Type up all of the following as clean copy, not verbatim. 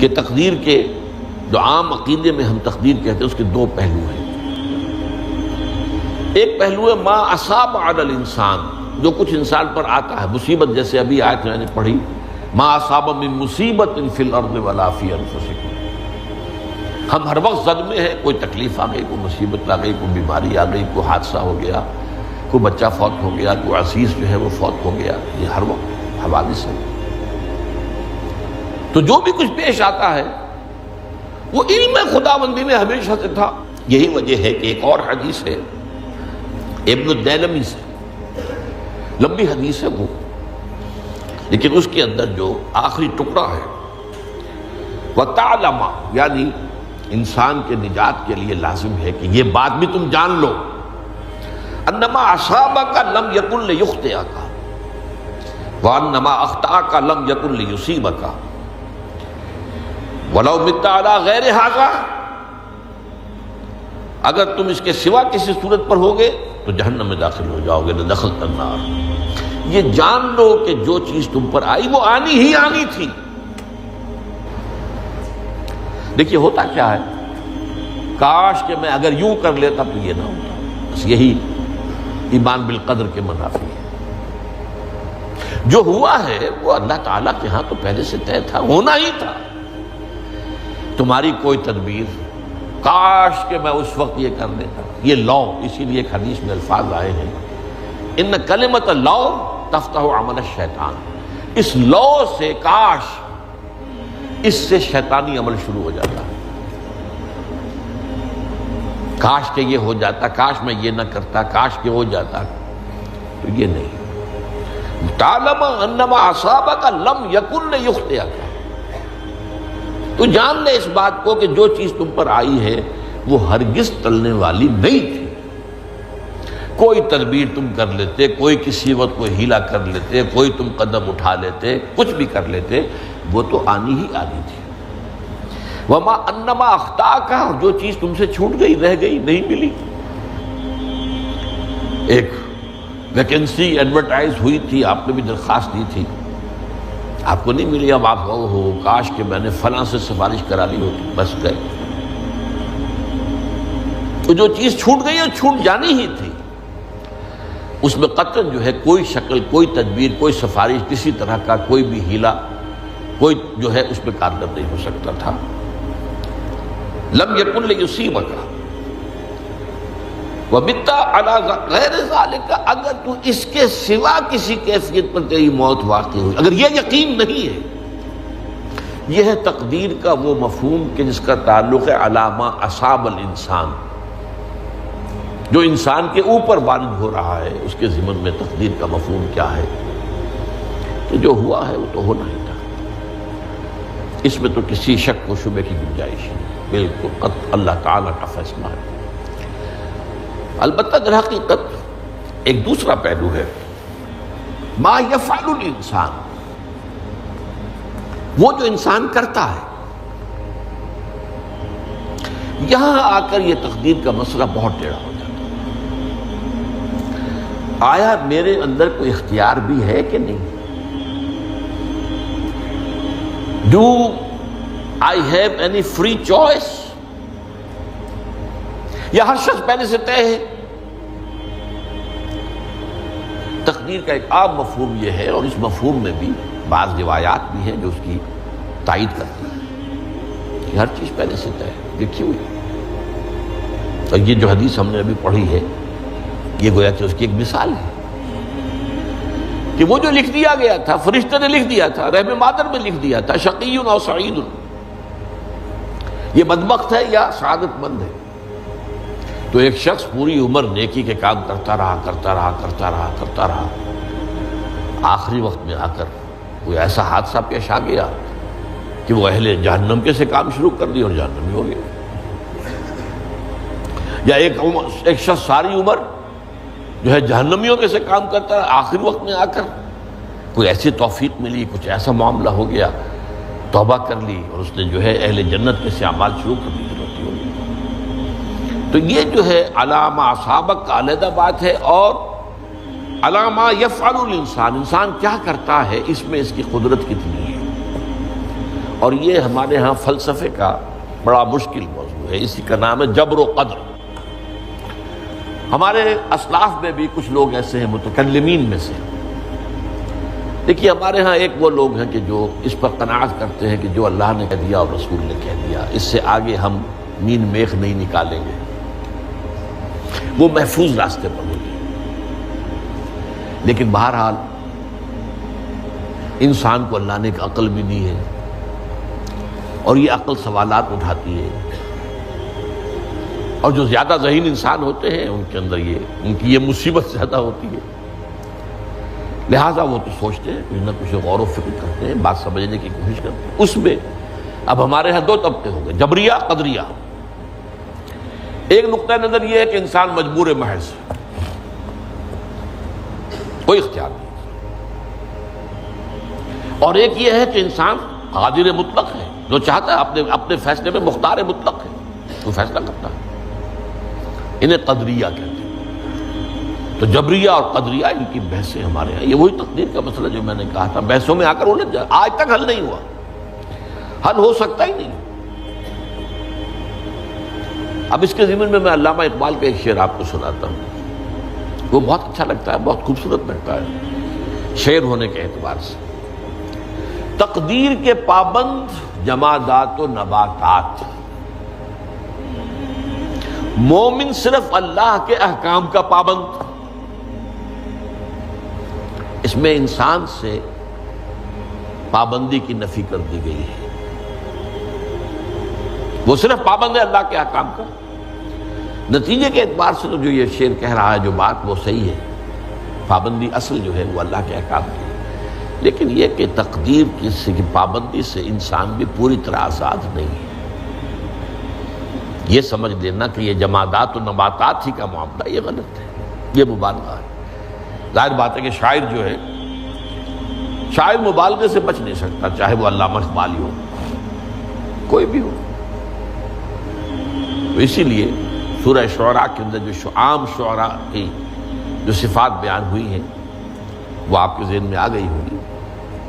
کہ تقدیر کے جو عام عقیدے میں ہم تقدیر کہتے ہیں اس کے دو پہلو ہیں۔ ایک پہلو ہے ما اصاب علی الانسان، جو کچھ انسان پر آتا ہے مصیبت، جیسے ابھی آیت میں نے پڑھی ما اصاب من مصیبت فی الارض ولا فی انفسکم۔ ہم ہر وقت زد میں ہیں، کوئی تکلیف آ گئی، کوئی مصیبت آ گئی، کوئی بیماری آ گئی، کوئی حادثہ ہو گیا، کوئی بچہ فوت ہو گیا، کوئی عزیز جو ہے وہ فوت ہو گیا، یہ ہر وقت حوادث ہے۔ تو جو بھی کچھ پیش آتا ہے وہ علم خداوندی میں ہمیشہ سے تھا۔ یہی وجہ ہے کہ ایک اور حدیث ہے ابن الدیلمی سے، لمبی حدیث ہے وہ، لیکن اس کے اندر جو آخری ٹکڑا ہے وَتَعْلَمَ، یعنی انسان کے نجات کے لیے لازم ہے کہ یہ بات بھی تم جان لو انما اصابک لم یکن لیخطئک وانما اخطأک لم یکن لیصیبک وَلَوْ مِتَّ عَلَىٰ غَيْرِ هَذَا، اگر تم اس کے سوا کسی صورت پر ہوگے تو جہنم میں داخل ہو جاؤ گے، لَدَخَلْتَ النَّارَ۔ یہ جان لو کہ جو چیز تم پر آئی وہ آنی ہی آنی تھی۔ دیکھیے ہوتا کیا ہے، کاش کہ میں اگر یوں کر لیتا تو یہ نہ ہوتا، بس یہی ایمان بالقدر کے منافی ہے۔ جو ہوا ہے وہ اللہ تعالیٰ کے ہاں تو پہلے سے طے تھا، ہونا ہی تھا۔ تمہاری کوئی تدبیر، کاش کہ میں اس وقت یہ کر لیتا، یہ لو، اسی لیے ایک حدیث میں الفاظ آئے ہیں ان کلمۃ لو تفتح عمل الشیطان، اس لو سے، کاش، اس سے شیطانی عمل شروع ہو جاتا ہے۔ کاش کہ یہ ہو جاتا، کاش میں یہ نہ کرتا، کاش کہ ہو جاتا، تو یہ نہیں۔ تعلم انما اصابک لم یکن لیخطئک، تو جان لے اس بات کو کہ جو چیز تم پر آئی ہے وہ ہرگز ٹلنے والی نہیں تھی۔ کوئی تدبیر تم کر لیتے، کوئی کسی وقت کوئی ہیلا کر لیتے، کوئی تم قدم اٹھا لیتے، کچھ بھی کر لیتے، وہ تو آنی ہی آنی تھی۔ وما انما اخطاک، جو چیز تم سے چھوٹ گئی، رہ گئی، نہیں ملی۔ ایک ویکنسی ایڈورٹائز ہوئی تھی، آپ نے بھی درخواست دی تھی، آپ کو نہیں ملی، اب آپ ہو کاش کہ میں نے فلاں سے سفارش کرا لی ہوتی، بس گئے۔ تو جو چیز چھوٹ گئی وہ چھوٹ جانی ہی تھی، اس میں قطعاً جو ہے کوئی شکل، کوئی تدبیر، کوئی سفارش، کسی طرح کا کوئی بھی ہیلا، کوئی جو ہے اس میں کارگر نہیں ہو سکتا تھا۔ لم یکن لیصیبک وَمِتَّ عَلَىٰ غَيْرِ ذَلِكَ، اگر تو اس کے سوا کسی کیفیت پر تیری موت واقع ہوئی، اگر یہ یقین نہیں ہے، یہ ہے تقدیر کا وہ مفہوم کہ جس کا تعلق ہے علامہ اصاب الانسان، جو انسان کے اوپر وارد ہو رہا ہے، اس کے ضمن میں تقدیر کا مفہوم کیا ہے کہ جو ہوا ہے وہ تو ہونا ہی تھا، اس میں تو کسی شک و شبے کی گنجائش نہیں، بالکل قطع اللہ تعالیٰ کا فیصلہ ہے۔ البتہ در حقیقت ایک دوسرا پہلو ہے، ما یفعل الانسان، وہ جو انسان کرتا ہے۔ یہاں آ کر یہ تقدیر کا مسئلہ بہت ٹیڑھا ہو جاتا ہے۔ آیا میرے اندر کوئی اختیار بھی ہے کہ نہیں؟ Do I have any free choice؟ یا ہر شخص پہلے سے طے ہے؟ تقدیر کا ایک عام مفہوم یہ ہے، اور اس مفہوم میں بھی بعض روایات بھی ہیں جو اس کی تائید کرتی ہیں کہ ہر چیز پہلے سے طے ہے، لکھی ہوئی۔ اور یہ جو حدیث ہم نے ابھی پڑھی ہے یہ گویا کہ اس کی ایک مثال ہے کہ وہ جو لکھ دیا گیا تھا، فرشتے نے لکھ دیا تھا، رحم مادر میں لکھ دیا تھا، شقی او سعید، یہ بدبخت ہے یا سعادت مند ہے۔ تو ایک شخص پوری عمر نیکی کے کام کرتا رہا، آخری وقت میں آ کر کوئی ایسا حادثہ پیش آ گیا کہ وہ اہل جہنم کے سے کام شروع کر دی اور جہنمی ہو گیا۔ یا ایک شخص ساری عمر جو ہے جہنمیوں کے سے کام کرتا رہا، آخری وقت میں آ کر کوئی ایسی توفیق ملی، کچھ ایسا معاملہ ہو گیا، توبہ کر لی اور اس نے جو ہے اہل جنت کے سے اعمال شروع کر دی۔ تو یہ جو ہے علامہ اصابک کا علیحدہ بات ہے، اور علامہ یفعل الانسان، انسان کیا کرتا ہے، اس میں اس کی قدرت کتنی ہے۔ اور یہ ہمارے ہاں فلسفے کا بڑا مشکل موضوع ہے، اسی کا نام ہے جبر و قدر۔ ہمارے اسلاف میں بھی کچھ لوگ ایسے ہیں متکلمین میں سے، دیکھیے ہمارے ہاں ایک وہ لوگ ہیں کہ جو اس پر قناعت کرتے ہیں کہ جو اللہ نے کہہ دیا اور رسول نے کہہ دیا، اس سے آگے ہم مین میخ نہیں نکالیں گے، وہ محفوظ راستے پر ہوگی۔ لیکن بہرحال انسان کو اللہ نے ایک عقل بھی دی ہے، اور یہ عقل سوالات اٹھاتی ہے، اور جو زیادہ ذہین انسان ہوتے ہیں ان کے اندر ان کی یہ مصیبت زیادہ ہوتی ہے، لہٰذا وہ تو سوچتے ہیں، کچھ نہ کچھ غور و فکر کرتے ہیں، بات سمجھنے کی کوشش کرتے ہیں۔ اس میں اب ہمارے ہاں دو طبقے ہو گئے، جبریہ قدریہ۔ ایک نقطہ نظر یہ ہے کہ انسان مجبور محض، کوئی اختیار نہیں، اور ایک یہ ہے کہ انسان قادر مطلق ہے، جو چاہتا ہے اپنے فیصلے میں مختار مطلق ہے، وہ فیصلہ کرتا ہے۔ انہیں قدریہ کہتے ہیں۔ تو جبریہ اور قدریہ ان کی بحثیں ہمارے یہاں، یہ وہی تقدیر کا مسئلہ جو میں نے کہا تھا، بحثوں میں آ کر الجھ جائے، آج تک حل نہیں ہوا، حل ہو سکتا ہی نہیں۔ اب اس کے ضمن میں علامہ اقبال کا ایک شعر آپ کو سناتا ہوں، وہ بہت اچھا لگتا ہے، بہت خوبصورت لگتا ہے شعر ہونے کے اعتبار سے۔ تقدیر کے پابند جمادات و نباتات، مومن صرف اللہ کے احکام کا پابند۔ اس میں انسان سے پابندی کی نفی کر دی گئی ہے، وہ صرف پابند ہے اللہ کے احکام کا۔ نتیجے کے اعتبار سے تو جو یہ شعر کہہ رہا ہے، جو بات وہ صحیح ہے، پابندی اصل جو ہے وہ اللہ کے احکام کی ہے، لیکن یہ کہ تقدیر کی پابندی سے انسان بھی پوری طرح آزاد نہیں ہے۔ یہ سمجھ لینا کہ یہ جمادات و نباتات ہی کا معاملہ، یہ غلط ہے، یہ مبالغہ ہے۔ ظاہر بات ہے کہ شاعر جو ہے، شاعر مبالغے سے بچ نہیں سکتا، چاہے وہ علامہ اقبال ہو، کوئی بھی ہو۔ تو اسی لیے سورہ شعراء کے اندر جو عام شعراء کی جو صفات بیان ہوئی ہیں وہ آپ کے ذہن میں آ گئی ہوگی۔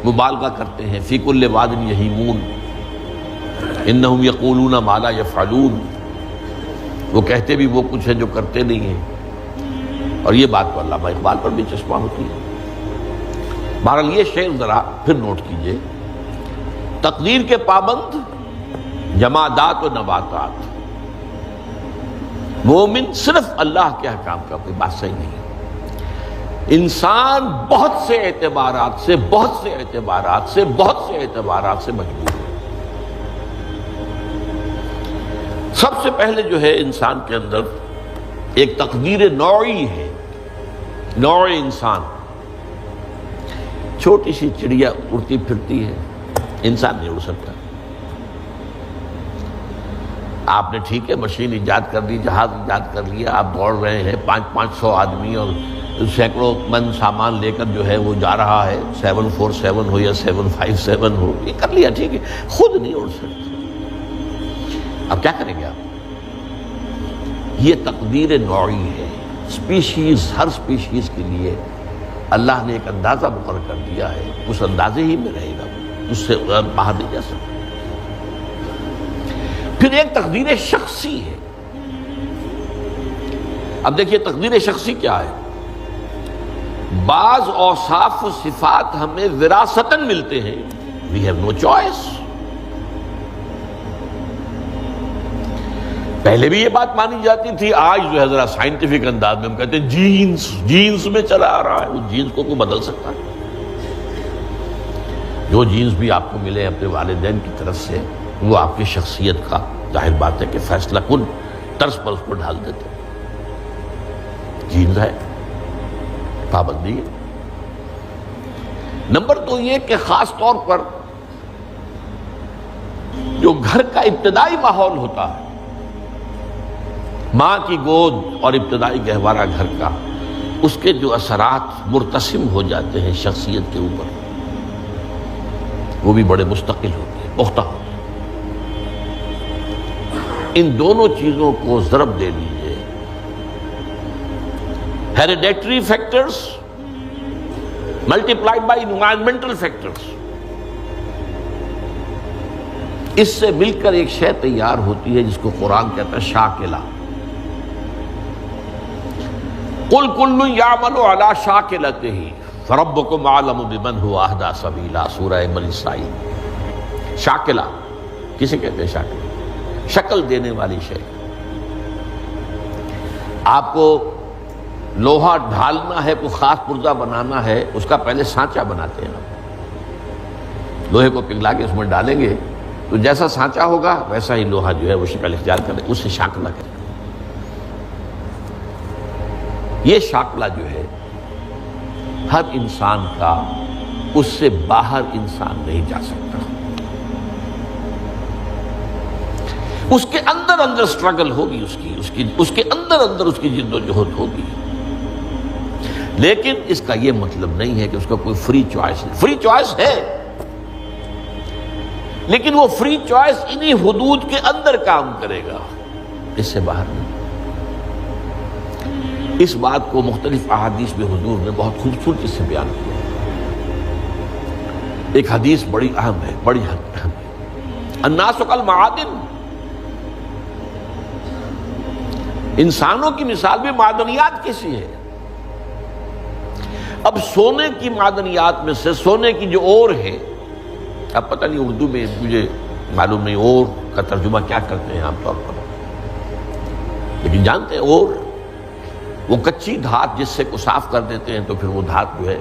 مبالغہ کرتے ہیں، فی کل واد یہیمون انہم یقولون ما لا یفعلون، وہ کہتے بھی وہ کچھ ہے جو کرتے نہیں ہیں، اور یہ بات تو علامہ اقبال پر بھی چشمہ ہوتی ہے۔ بہرحال یہ شعر ذرا پھر نوٹ کیجئے، تقدیر کے پابند جمادات و نباتات، مومن صرف اللہ کے احکام کا، کوئی بات صحیح نہیں۔ انسان بہت سے اعتبارات سے مجبور ہے۔ سب سے پہلے جو ہے انسان کے اندر ایک تقدیر نوعی ہے، نوع انسان۔ چھوٹی سی چڑیا اڑتی پھرتی ہے، انسان نہیں اڑ سکتا۔ آپ نے ٹھیک ہے مشین ایجاد کر دی، جہاز ایجاد کر لیا، آپ دوڑ رہے ہیں، 500 آدمی اور سینکڑوں من سامان لے کر جو ہے وہ جا رہا ہے، 747 ہو یا 757 ہو، یہ کر لیا ٹھیک ہے، خود نہیں اڑ سکتے۔ اب کیا کریں گے آپ؟ یہ تقدیر نوعی ہے، سپیشیز، ہر سپیشیز کے لیے اللہ نے ایک اندازہ مقرر کر دیا ہے، اس اندازے ہی میں رہے گا، اس سے باہر نہیں جا سکتا۔ پھر ایک تقدیر شخصی ہے۔ اب دیکھیے تقدیر شخصی کیا ہے؟ بعض اوصاف و صفات ہمیں وراثتاً ملتے ہیں، we have no choice۔ پہلے بھی یہ بات مانی جاتی تھی، آج جو ہے ذرا سائنٹیفک انداز میں ہم کہتے ہیں جینز میں چلا آ رہا ہے، وہ جینز کو کوئی بدل سکتا ہے؟ جو جینز بھی آپ کو ملے اپنے والدین کی طرف سے، وہ آپ کی شخصیت کا ظاہر بات ہے کہ فیصلہ کن طرز پر اس کو ڈھال دیتے ہیں۔ جینز ہے، پابندی ہے۔ نمبر دو یہ کہ خاص طور پر جو گھر کا ابتدائی ماحول ہوتا ہے، ماں کی گود اور ابتدائی گہوارہ گھر کا، اس کے جو اثرات مرتسم ہو جاتے ہیں شخصیت کے اوپر، وہ بھی بڑے مستقل ہوتے ہیں، پختہ ہوتے ہیں۔ ان دونوں چیزوں کو ضرب دے لیجئے، hereditary factors multiplied by environmental factors, اس سے مل کر ایک شے تیار ہوتی ہے جس کو قرآن کہتا ہے شاکلہ. قل کل یعمل علی شاکلتہ فربکم اعلم بمن هو اہدی سبیلا، سورہ بنی اسرائیل. شاکلہ کسے کہتے ہیں؟ شاکلہ شکل دینے والی شے. آپ کو لوہا ڈھالنا ہے، کوئی خاص پرزہ بنانا ہے، اس کا پہلے سانچہ بناتے ہیں. لوہے کو پگھلا کے اس میں ڈالیں گے تو جیسا سانچہ ہوگا ویسا ہی لوہا جو ہے وہ شکل اختیار کرے، اس سے شاکلہ کرے. یہ شاکلہ جو ہے ہر انسان کا، اس سے باہر انسان نہیں جا سکتا. اس کے اندر سٹرگل ہوگی، اس کے اندر اس کی جد و جہد ہوگی. لیکن اس کا یہ مطلب نہیں ہے کہ اس کا کوئی فری چوائس ہے. فری چوائس ہے، لیکن وہ فری چوائس انہی حدود کے اندر کام کرے گا، اس سے باہر نہیں. اس بات کو مختلف احادیث میں حضور نے بہت خوبصورتی سے بیان کیا. ایک حدیث بڑی اہم ہے، بڑی اہم ہے. الناس کالمعادن، انسانوں کی مثال بھی معدنیات کیسی ہے. اب سونے کی معدنیات میں سے سونے کی جو اور ہے، اب پتہ نہیں اردو میں مجھے معلوم نہیں اور کا ترجمہ کیا کرتے ہیں عام طور پر، لیکن جانتے ہیں اور وہ کچی دھات جس سے کو صاف کر دیتے ہیں تو پھر وہ دھات جو ہے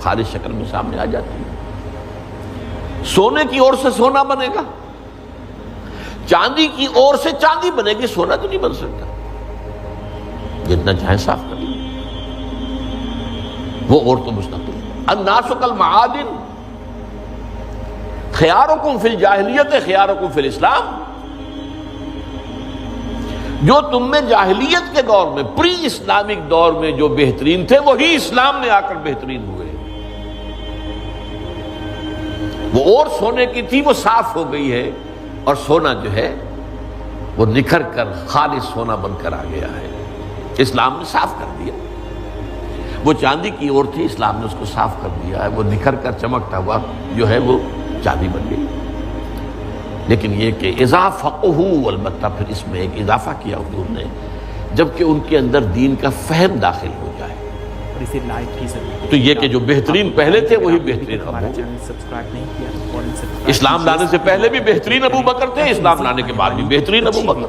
خالص شکل میں سامنے آ جاتی ہے. سونے کی اور سے سونا بنے گا، چاندی کی اور سے چاندی بنے گی، سونا تو نہیں بن سکتا. جتنا چاہے صاف کر لیں، وہ اور تو مستقل. الناس کالمعادن خیارکم فی الجاہلیت خیارکم فی الاسلام. جو تم میں جاہلیت کے دور میں، پری اسلامک دور میں جو بہترین تھے، وہی اسلام میں آ کر بہترین ہوئے. وہ اور سونے کی تھی، وہ صاف ہو گئی ہے، اور سونا جو ہے وہ نکھر کر خالص سونا بن کر آ گیا ہے. اسلام نے صاف کر دیا. وہ چاندی کی اور تھی، اسلام نے اس کو صاف کر دیا ہے، وہ نکھر کر چمکتا ہوا جو ہے وہ چاندی بن گئی. لیکن یہ کہ اضافہ، البتہ پھر اس میں ایک اضافہ کیا حضور نے، جبکہ ان کے اندر دین کا فہم داخل ہو جائے. تو یہ کہ جو بہترین پہلے تھے وہی بہترین اب ہو. اسلام لانے سے پہلے بھی بہترین ابو بکر تھے، اسلام لانے کے بعد بھی بہترین ابو بکر.